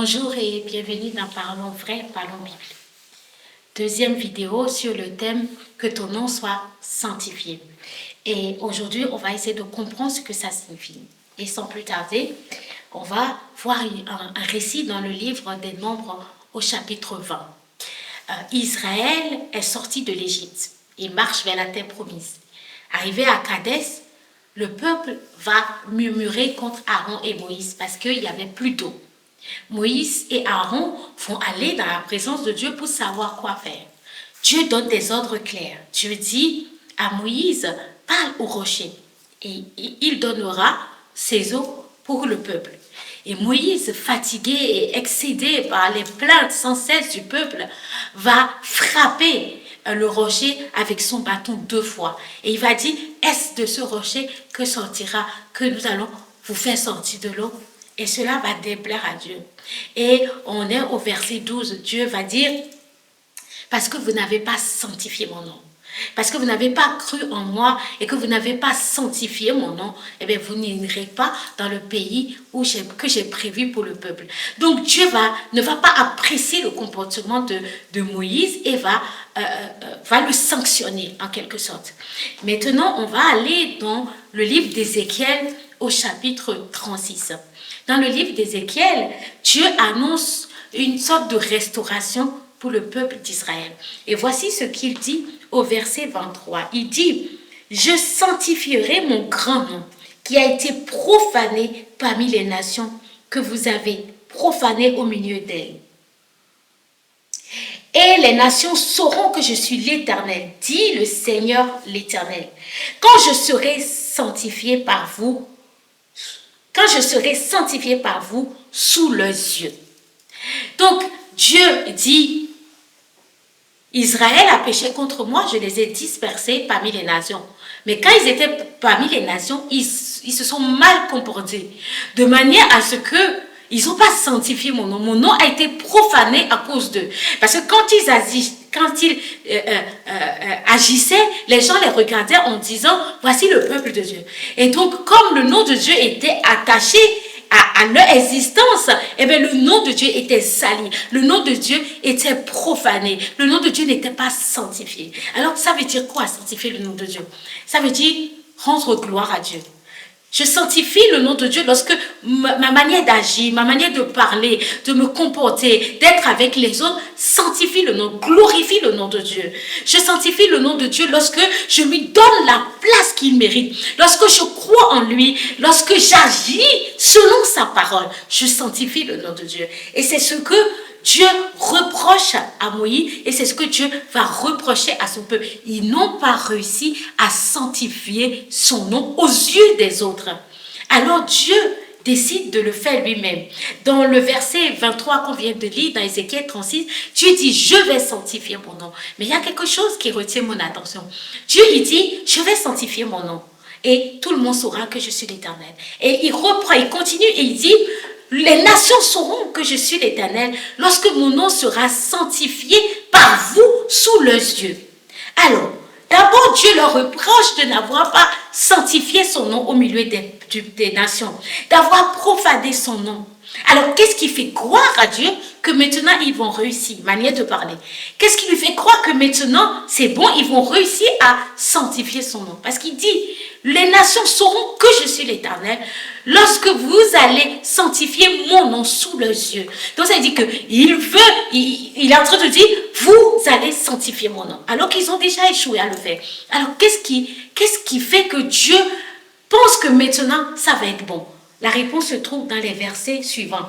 Bonjour et bienvenue dans Parlons vrai, Parlons Bible. Deuxième vidéo sur le thème que ton nom soit sanctifié. Et aujourd'hui, on va essayer de comprendre ce que ça signifie. Et sans plus tarder, on va voir un récit dans le livre des Nombres au chapitre 20. Israël est sorti de l'Égypte et marche vers la terre promise. Arrivé à Kadès, le peuple va murmurer contre Aaron et Moïse parce qu'il n'y avait plus d'eau. Moïse et Aaron vont aller dans la présence de Dieu pour savoir quoi faire. Dieu donne des ordres clairs. Dieu dit à Moïse, parle au rocher et il donnera ses eaux pour le peuple. Et Moïse, fatigué et excédé par les plaintes sans cesse du peuple, va frapper le rocher avec son bâton 2 fois. Et il va dire, est-ce de ce rocher que sortira, que nous allons vous faire sortir de l'eau? Et cela va déplaire à Dieu. Et on est au verset 12. Dieu va dire, parce que vous n'avez pas sanctifié mon nom, parce que vous n'avez pas cru en moi et que vous n'avez pas sanctifié mon nom, eh bien vous n'irez pas dans le pays que j'ai prévu pour le peuple. Donc Dieu ne va pas apprécier le comportement de Moïse et va le sanctionner en quelque sorte. Maintenant, on va aller dans le livre d'Ézéchiel au chapitre 36. Dans le livre d'Ézéchiel, Dieu annonce une sorte de restauration pour le peuple d'Israël. Et voici ce qu'il dit au verset 23. Il dit, « Je sanctifierai mon grand nom qui a été profané parmi les nations que vous avez profané au milieu d'elles. Et les nations sauront que je suis l'Éternel, dit le Seigneur l'Éternel. Quand je serai sanctifié par vous, sous leurs yeux. » Donc, Dieu dit, Israël a péché contre moi, je les ai dispersés parmi les nations. Mais quand ils étaient parmi les nations, ils se sont mal comportés. De manière à ce que ils n'ont pas sanctifié mon nom. Mon nom a été profané à cause d'eux. Parce que quand ils agissaient, les gens les regardaient en disant, voici le peuple de Dieu. Et donc, comme le nom de Dieu était attaché à leur existence, eh bien, le nom de Dieu était sali. Le nom de Dieu était profané. Le nom de Dieu n'était pas sanctifié. Alors, ça veut dire quoi, sanctifier le nom de Dieu? Ça veut dire rendre gloire à Dieu. Je sanctifie le nom de Dieu lorsque ma manière d'agir, ma manière de parler, de me comporter, d'être avec les autres, sanctifie le nom, glorifie le nom de Dieu. Je sanctifie le nom de Dieu lorsque je lui donne la place qu'il mérite, lorsque je crois en lui, lorsque j'agis selon sa parole. Je sanctifie le nom de Dieu. Et c'est ce que Dieu reproche à Moïse et c'est ce que Dieu va reprocher à son peuple. Ils n'ont pas réussi à sanctifier son nom aux yeux des autres. Alors Dieu décide de le faire lui-même. Dans le verset 23 qu'on vient de lire dans Ézéchiel 36, Dieu dit, je vais sanctifier mon nom. Mais il y a quelque chose qui retient mon attention. Dieu, il dit, je vais sanctifier mon nom. Et tout le monde saura que je suis l'Éternel. Et il reprend, il continue et il dit, les nations sauront que je suis l'Éternel lorsque mon nom sera sanctifié par vous sous leurs yeux. Alors, d'abord, Dieu leur reproche de n'avoir pas sanctifié son nom au milieu des nations, d'avoir profané son nom. Alors, qu'est-ce qui fait croire à Dieu que maintenant ils vont réussir? Manière de parler. Qu'est-ce qui lui fait croire que maintenant c'est bon, ils vont réussir à sanctifier son nom? Parce qu'il dit, les nations sauront que je suis l'Éternel lorsque vous allez sanctifier mon nom sous leurs yeux. Donc ça dit qu'il est en train de dire, vous allez sanctifier mon nom. Alors qu'ils ont déjà échoué à le faire. Alors qu'est-ce qui fait que Dieu pense que maintenant ça va être bon? La réponse se trouve dans les versets suivants.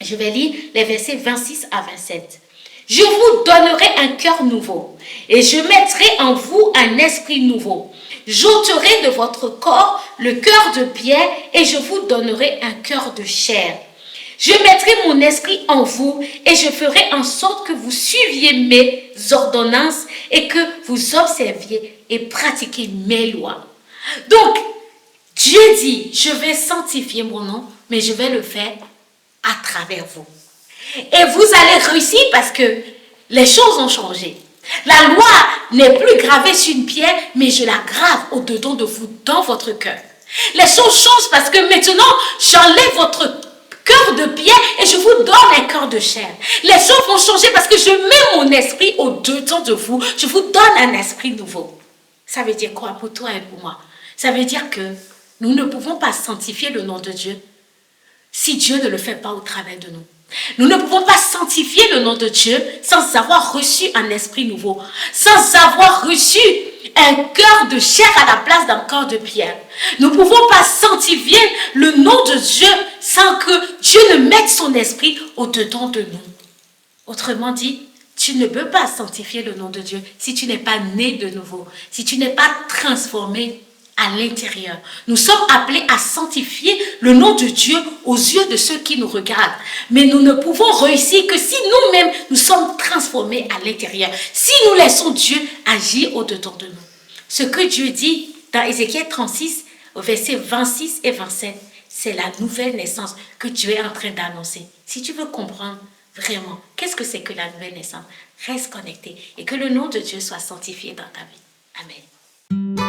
Je vais lire les versets 26 à 27. Je vous donnerai un cœur nouveau et je mettrai en vous un esprit nouveau. J'ôterai de votre corps le cœur de pierre et je vous donnerai un cœur de chair. Je mettrai mon esprit en vous et je ferai en sorte que vous suiviez mes ordonnances et que vous observiez et pratiquiez mes lois. Donc, Dieu dit, je vais sanctifier mon nom, mais je vais le faire à travers vous. Et vous allez réussir parce que les choses ont changé. La loi n'est plus gravée sur une pierre, mais je la grave au-dedans de vous, dans votre cœur. Les choses changent parce que maintenant, j'enlève votre cœur de pierre et je vous donne un cœur de chair. Les choses vont changer parce que je mets mon esprit au-dedans de vous. Je vous donne un esprit nouveau. Ça veut dire quoi pour toi et pour moi? Ça veut dire que nous ne pouvons pas sanctifier le nom de Dieu si Dieu ne le fait pas au travers de nous. Nous ne pouvons pas sanctifier le nom de Dieu sans avoir reçu un esprit nouveau, sans avoir reçu un cœur de chair à la place d'un corps de pierre. Nous ne pouvons pas sanctifier le nom de Dieu sans que Dieu ne mette son esprit au-dedans de nous. Autrement dit, tu ne peux pas sanctifier le nom de Dieu si tu n'es pas né de nouveau, si tu n'es pas transformé à l'intérieur. Nous sommes appelés à sanctifier le nom de Dieu aux yeux de ceux qui nous regardent. Mais nous ne pouvons réussir que si nous-mêmes nous sommes transformés à l'intérieur. Si nous laissons Dieu agir au-dedans de nous. Ce que Dieu dit dans Ézéchiel 36, au verset 26 et 27, c'est la nouvelle naissance que Dieu est en train d'annoncer. Si tu veux comprendre vraiment qu'est-ce que c'est que la nouvelle naissance, reste connecté et que le nom de Dieu soit sanctifié dans ta vie. Amen.